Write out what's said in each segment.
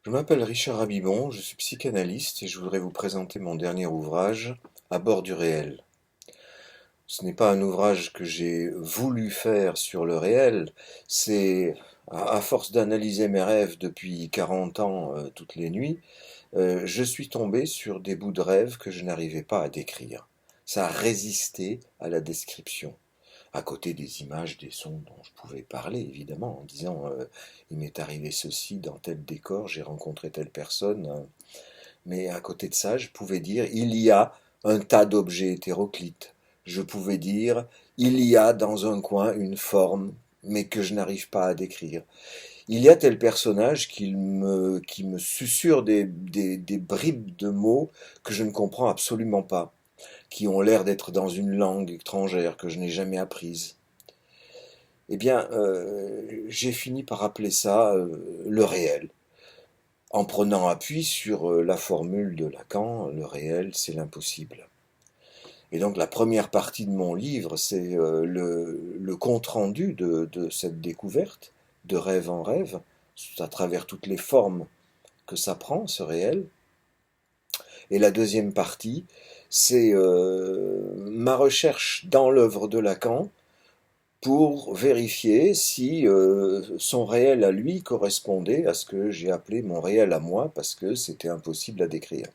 Je m'appelle Richard Habibon, je suis psychanalyste et je voudrais vous présenter mon dernier ouvrage, À bord du réel. Ce n'est pas un ouvrage que j'ai voulu faire sur le réel, c'est à force d'analyser mes rêves depuis 40 ans toutes les nuits, je suis tombé sur des bouts de rêves que je n'arrivais pas à décrire. Ça a résisté à la description à côté des images, des sons dont je pouvais parler, évidemment, en disant il m'est arrivé ceci dans tel décor, j'ai rencontré telle personne. Mais à côté de ça, je pouvais dire il y a un tas d'objets hétéroclites. Je pouvais dire il y a dans un coin une forme, mais que je n'arrive pas à décrire. Il y a tel personnage qui me susurre des bribes de mots que je ne comprends absolument pas, qui ont l'air d'être dans une langue étrangère que je n'ai jamais apprise. Eh bien, j'ai fini par appeler ça le réel, en prenant appui sur la formule de Lacan, le réel, c'est l'impossible. Et donc la première partie de mon livre, c'est le compte-rendu de cette découverte, de rêve en rêve, à travers toutes les formes que ça prend, ce réel. Et la deuxième partie, c'est ma recherche dans l'œuvre de Lacan pour vérifier si son réel à lui correspondait à ce que j'ai appelé mon réel à moi, parce que c'était impossible à décrire.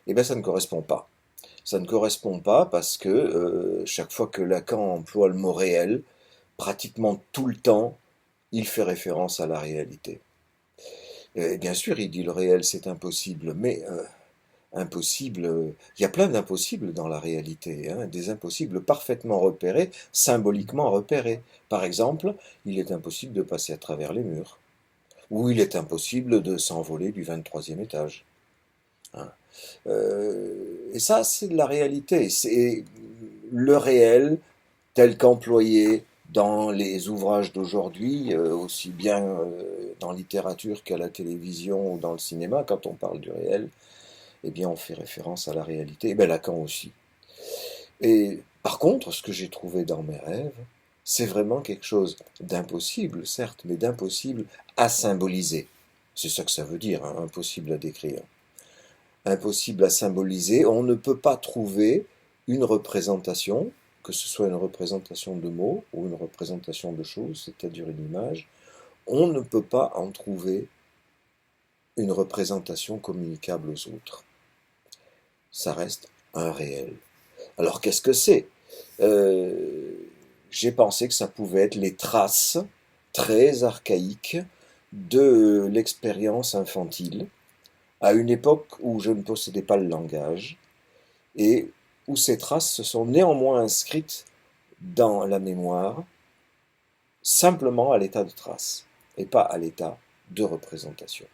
Eh bien, ça ne correspond pas. Ça ne correspond pas parce que chaque fois que Lacan emploie le mot réel, pratiquement tout le temps, il fait référence à la réalité. Et bien sûr, il dit le réel, c'est impossible, mais impossible, il y a plein d'impossibles dans la réalité, hein, des impossibles parfaitement repérés, symboliquement repérés. Par exemple, il est impossible de passer à travers les murs, ou il est impossible de s'envoler du 23e étage. Hein. Et ça, c'est de la réalité. C'est le réel tel qu'employé dans les ouvrages d'aujourd'hui, aussi bien dans la littérature qu'à la télévision ou dans le cinéma, quand on parle du réel, eh bien on fait référence à la réalité. Et bien Lacan aussi. Et par contre, ce que j'ai trouvé dans mes rêves, c'est vraiment quelque chose d'impossible, certes, mais d'impossible à symboliser. C'est ça que ça veut dire, hein, impossible à décrire. Impossible à symboliser, on ne peut pas trouver une représentation, que ce soit une représentation de mots ou une représentation de choses, c'est-à-dire une image, on ne peut pas en trouver une représentation communicable aux autres. Ça reste un réel. Alors qu'est-ce que c'est? euh, J'ai pensé que ça pouvait être les traces très archaïques de l'expérience infantile, à une époque où je ne possédais pas le langage, et où ces traces se sont néanmoins inscrites dans la mémoire, simplement à l'état de trace, et pas à l'état de représentation.